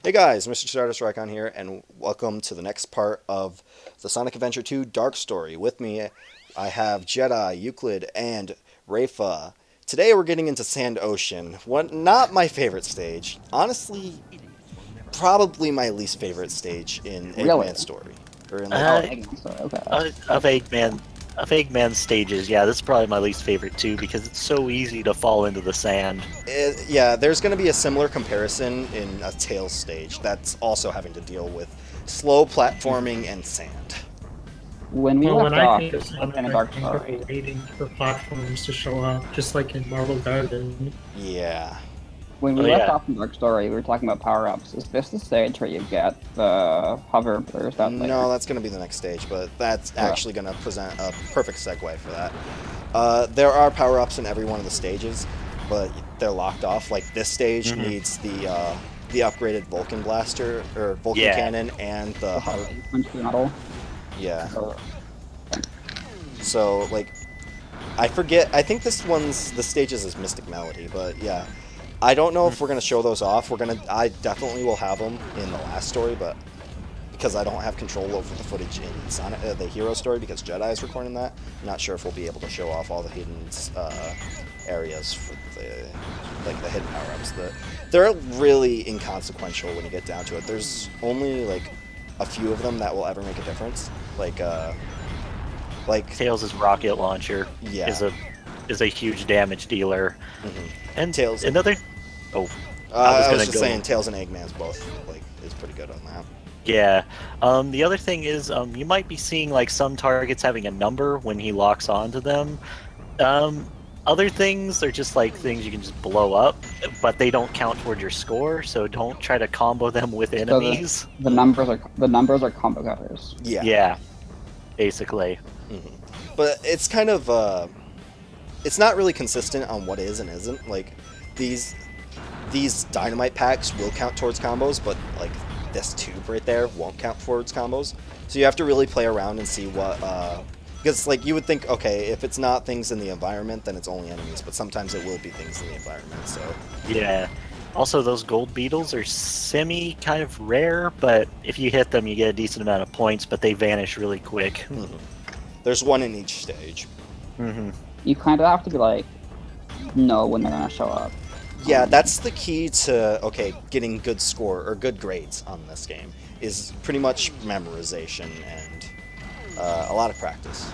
Hey guys, Mr. Stardust Rykon here, and welcome to the next part of the Sonic Adventure 2 Dark Story. With me, I have Jedi, Euclid, and Rafa. Today we're getting into Sand Ocean. Not my favorite stage. Honestly, probably my least favorite stage in Really? Eggman's story. Or in, Oh, like, Eggman story. Okay. Of Eggman stages, yeah, this is probably my least favorite too because it's so easy to fall into the sand. yeah, there's going to be a similar comparison in a Tails stage that's also having to deal with slow platforming and sand. When we Well, when left I off think of Sonic, in a I dark think of story, waiting for platforms to show up, just like in Marble Garden. Yeah. when we Oh, left yeah. off in Dark Story, we were talking about power-ups. Is this the stage where you get the hover, or is that later? No, that's going to be the next stage, but that's actually going to present a perfect segue for that. There are power-ups in every one of the stages, but they're locked off. Like, this stage needs the upgraded Vulcan blaster, or Vulcan Yeah. cannon, and the... You punch the metal. Yeah. Or, So, like, I forget... I think this one's... The stages is Mystic Melody, but yeah. I don't know if we're going to show those off. I definitely will have them in the last story, but... Because I don't have control over the footage in Sonic, the Hero story, because Jedi is recording that. I'm not sure if we'll be able to show off all the hidden areas for the hidden power-ups. They're really inconsequential when you get down to it. There's only like a few of them that will ever make a difference. Like Tails' rocket launcher yeah, is a huge damage dealer. And Tails. another I was gonna just go- saying, Tails and Eggman's both is pretty good on that. yeah. The other thing is you might be seeing like some targets having a number when he locks onto them. Other things are just like things you can just blow up, but they don't count toward your score, so don't try to combo them with enemies. the numbers are combo cutters. Yeah. Yeah, basically. But it's kind of it's not really consistent on what is and isn't. Like these dynamite packs will count towards combos, but like this tube right there won't count towards combos. So you have to really play around and see what because like you would think, okay, if it's not things in the environment, then it's only enemies, but sometimes it will be things in the environment. So Yeah. Also, those gold beetles are semi kind of rare, but if you hit them, you get a decent amount of points, but they vanish really quick. there's one in each stage. You kind of have to be like, know when they're gonna show up. Yeah, that's the key to getting good score or good grades on this game is pretty much memorization and a lot of practice.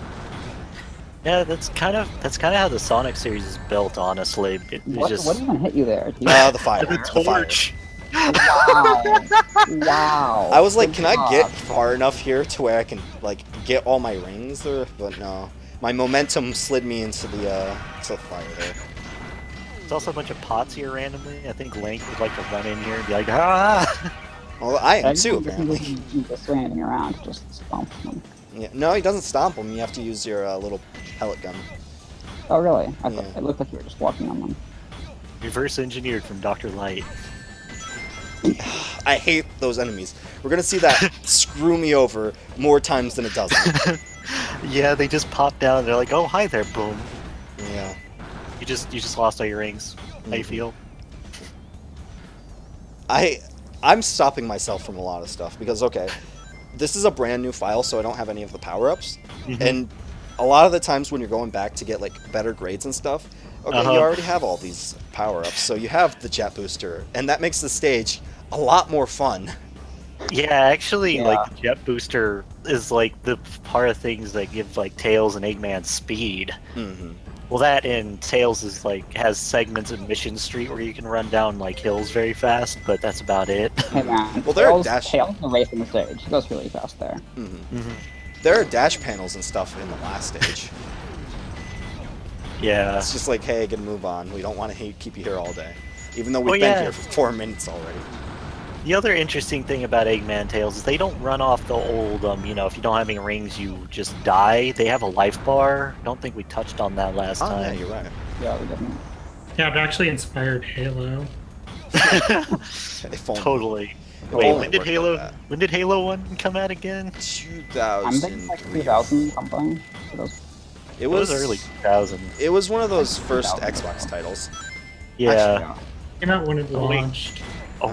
Yeah, that's kind of how the Sonic series is built. Honestly, it's What just even hit you there? The fire. the The fire. torch. Wow! Wow! I was like, Good can I get job. far enough here to where I can like get all my rings there? But no, my momentum slid me into the fire there. There's also a bunch of pots here randomly. I think Link would like to run in here and be like, ah! Well, I am Eggman too, doesn't apparently. just standing around, just stomp them. Yeah, no, he doesn't stomp them. You have to use your little pellet gun. Oh really? I thought Yeah. it looked like you were just walking on them. Reverse engineered from Dr. Light. I hate those enemies. We're gonna see that screw me over more times than it doesn't. Yeah, they just pop down. And they're like, oh, hi there, boom. Yeah. You just lost all your rings. How you feel? I'm stopping myself from a lot of stuff because this is a brand new file, so I don't have any of the power-ups, and a lot of the times when you're going back to get like better grades and stuff, you already have all these power-ups, so you have the jet booster, and that makes the stage a lot more fun. Yeah, actually, Yeah. like the jet booster is like the part of things that give like Tails and Eggman speed. Well, that and Tails is like has segments of Mission Street where you can run down like hills very fast, but that's about it. Hey man, Well, there are Tails the race on the stage. He goes really fast there. There are dash panels and stuff in the last stage. Yeah. It's just like, hey, get a move on. We don't want to keep you here all day, even though Oh, we've been yeah. here for 4 minutes already. The other interesting thing about Eggman and Tails is they don't run off the old, if you don't have any rings, you just die. They have a life bar. Don't think we touched on that last Oh, yeah, time. you're right. Yeah, we didn't. Yeah, it actually inspired Halo. If only. Totally. If Wait, only when it did worked Halo? like that. When did Halo 1 come out again? I'm thinking like 2003. 2000 something. For those. It It was early 2000. It was one of those first 2000. Xbox titles. Yeah. Actually, Came out when it Oh, wait. launched. Oh,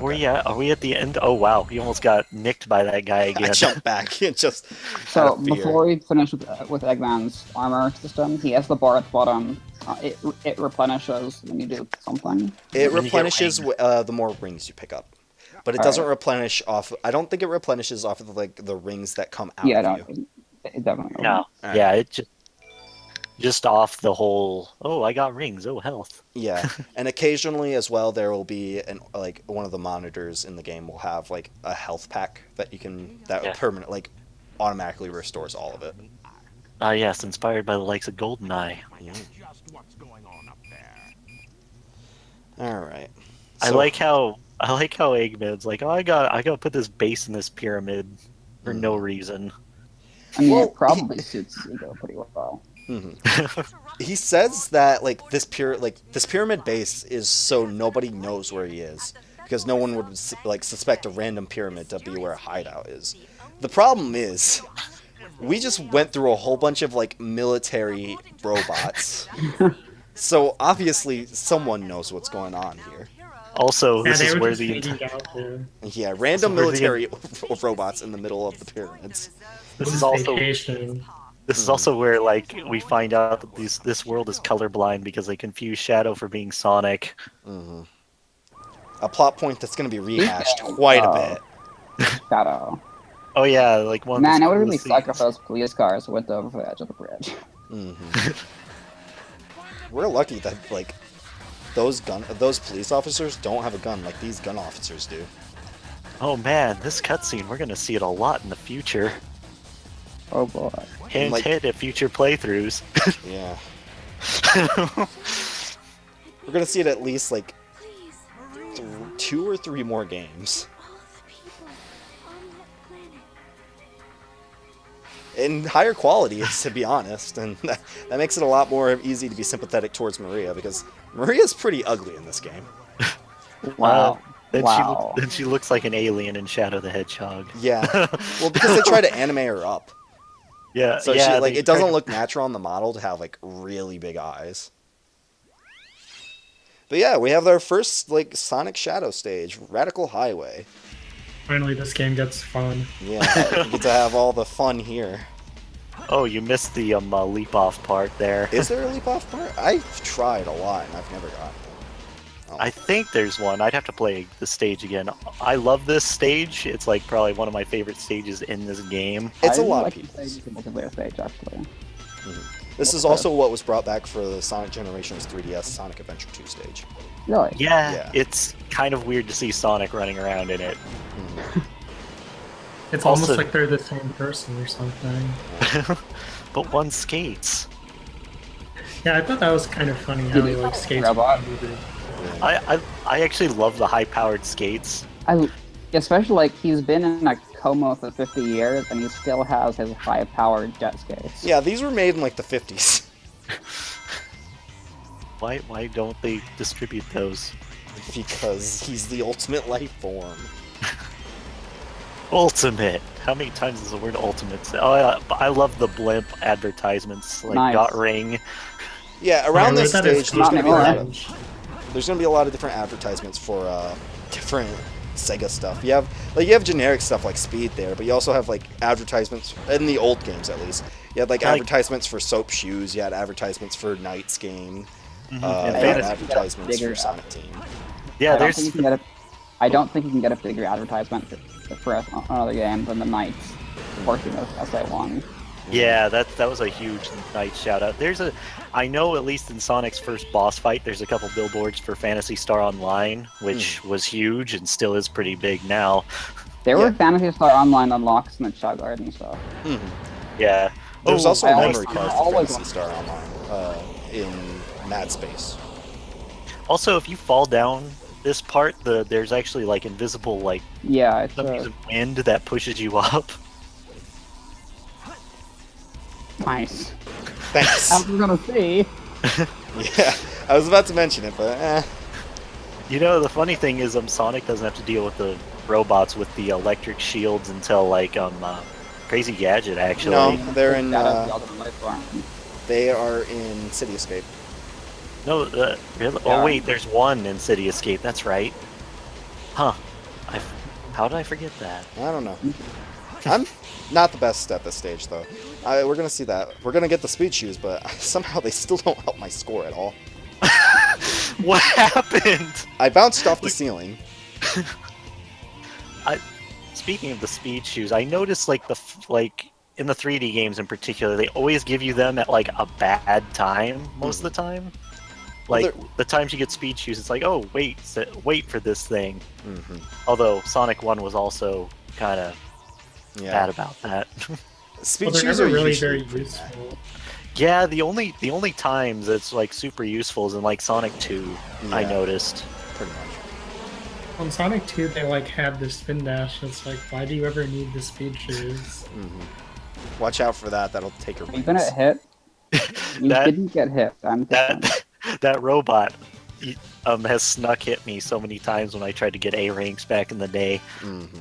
are we at the end? Oh wow, you almost got nicked by that guy I again. jumped back and just So out of fear. before we finish with Eggman's armor system, he has the bar at the bottom. It replenishes when you do something. It When you get replenishes the more rings you pick up, but it doesn't replenish off. I don't think it replenishes off of like the rings that come out Yeah, of no, you. it definitely. No, Alright. yeah, it just off the whole. Oh, I got rings. Oh, health. Yeah, and occasionally as well, there will be like one of the monitors in the game will have like a health pack that you can Yeah. permanent like automatically restores all of it. Ah, yes, inspired by the likes of GoldenEye. All right. I like how Eggman's like, oh, I got to put this base in this pyramid for no reason. I mean, Well, it probably suits Ego pretty well. He says that like this pyramid base is so nobody knows where he is because no one would like suspect a random pyramid to be where a hideout is. The problem is we just went through a whole bunch of like military robots. So obviously someone knows what's going on here. Also, Yeah, this they is were where just the hanging out there. Yeah, random So we're the- military robots in the middle of the pyramids. this is also vacation. this is also where like we find out that this world is colorblind because they confuse Shadow for being Sonic. A plot point that's going to be rehashed quite a bit. Shadow. Oh yeah, like one. Man, of it the would really coolest suck if scenes. those police cars went over the edge of the bridge. We're lucky that like those police officers don't have a gun like these gun officers do. Oh man, this cutscene, we're gonna see it a lot in the future. Oh boy. Hint, Like- hint at future playthroughs. Yeah. We're going to see it at least like 2 or 3 more games. In higher quality, to be honest, and that makes it a lot more easy to be sympathetic towards Maria because Maria's pretty ugly in this game. Wow. Then Wow. she looks like an alien in Shadow the Hedgehog. Yeah, well, because they try to animate her up, Yeah, so yeah. she like they it doesn't tried to- look natural on the model to have like really big eyes. But yeah, we have our first like Sonic Shadow stage, Radical Highway. Finally, this game gets fun. Yeah, you get to have all the fun here. Oh, you missed the leap off part there. Is there a leap off part? I've tried a lot and I've never gotten it. I think there's one. I'd have to play the stage again. I love this stage. It's like probably one of my favorite stages in this game. It's a I lot like of the people's. multiplayer stage, actually. This is also what was brought back for the Sonic Generations 3DS Sonic Adventure 2 stage. Really? Yeah, it's kind of weird to see Sonic running around in it. It's Also- almost like they're the same person or something. But one skates. Yeah, I thought that was kind of funny how he like skates. Robot. around with it. I actually love the high-powered skates. Especially like he's been in a coma for 50 years and he still has his high-powered jet skates. Yeah, these were made in like the 50s. Why don't they distribute those? Because he's the ultimate life form. Ultimate. How many times is the word ultimate? Oh, I love the blimp advertisements, like Nice. Got Ring. Yeah, I around wrote this that as stage, there's gonna be a lot of orange. different advertisements for different Sega stuff. You have generic stuff like Speed there, but you also have like advertisements in the old games at least. You had like Like- advertisements for Soap Shoes. You had advertisements for Knight's Game. And You had Fantasy- advertisements bigger- for Sonic Team. Yeah, I don't there's think you can get a bigger advertisement for another game than the Knights portion of SA1. yeah, that was a huge night shout out. I know at least in Sonic's first boss fight, there's a couple billboards for Phantasy Star Online, which was huge and still is pretty big now. There Yeah. were Phantasy Star Online unlocks in the Shaw Garden stuff. Yeah. There's Oh, also I a always- memory card I for always Phantasy Star Online in Mad Space. Also, if you fall down this part, there's actually like invisible like Yeah, it's some piece of wind that pushes you up. nice. Thanks. As we're gonna see. Yeah, I was about to mention it, but You know, the funny thing is, Sonic doesn't have to deal with the robots with the electric shields until like Crazy Gadget actually. no, they're in. That is the ultimate life form. They are in City Escape. No, really? Yeah. Oh wait, there's one in City Escape. That's right. Huh. How did I forget that? I don't know. I'm not the best at this stage, though. We're going to see that. We're going to get the speed shoes, but somehow they still don't help my score at all. What happened? I bounced off the ceiling. Speaking of the speed shoes, I noticed like in the 3D games in particular, they always give you them at like a bad time most of the time. Well, Like the times you get speed shoes, it's like, oh wait for this thing. Mm-hmm. Although Sonic 1 was also kind of bad about that. Speed Well, they're shoes never are really usually very pretty useful. Yeah, the only times it's like super useful is in like Sonic 2. I Yeah. noticed. pretty much. On Sonic 2, they like had the spin dash. It's like, why do you ever need the speed shoes? Mm-hmm. Watch out for that. That'll take your Are you gonna wings. hit? You That- didn't get hit. I'm concerned. That robot has snuck hit me so many times when I tried to get A ranks back in the day. Mm-hmm.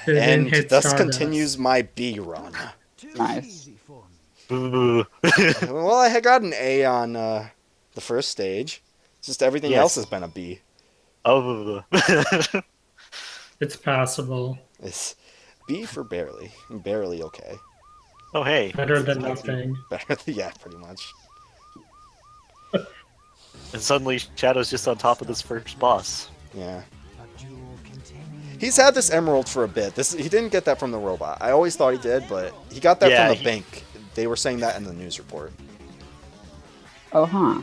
They didn't And hit thus Stardust. continues my B run. Nice. Boo. Well, I had got an A on the first stage. It's just everything Yes. else has been a B. Oh. It's passable. It's B for barely. Barely okay. Oh hey. Better than nothing. Better, yeah, pretty much. And suddenly Shadow's just on top of this first boss. Yeah. He's had this emerald for a bit. He didn't get that from the robot. I always thought he did, but he got that Yeah, from the bank. They were saying that in the news report. Oh, huh.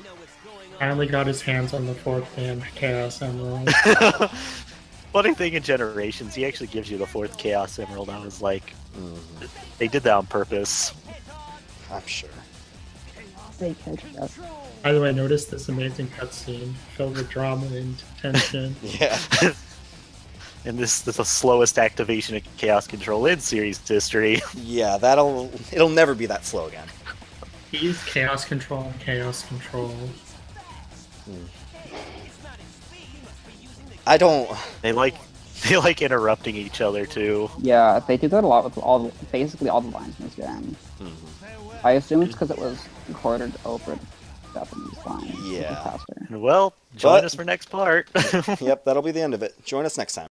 Finally got his hands on the fourth damn Chaos Emerald. Funny thing in Generations, he actually gives you the fourth Chaos Emerald. I was like, Mm-hmm. they did that on purpose. I'm sure. They catch up. By the way, notice this amazing cutscene filled with drama and tension. Yeah. And this is the slowest activation of Chaos Control in series history. Yeah, it'll never be that slow again. He used Chaos Control and Chaos Control. I don't. They like interrupting each other too. Yeah, they do that a lot with basically all the lines in this game. I assume it's because it was recorded over Japanese lines. Yeah. Faster. Well, join But- us for next part. Yep, that'll be the end of it. Join us next time.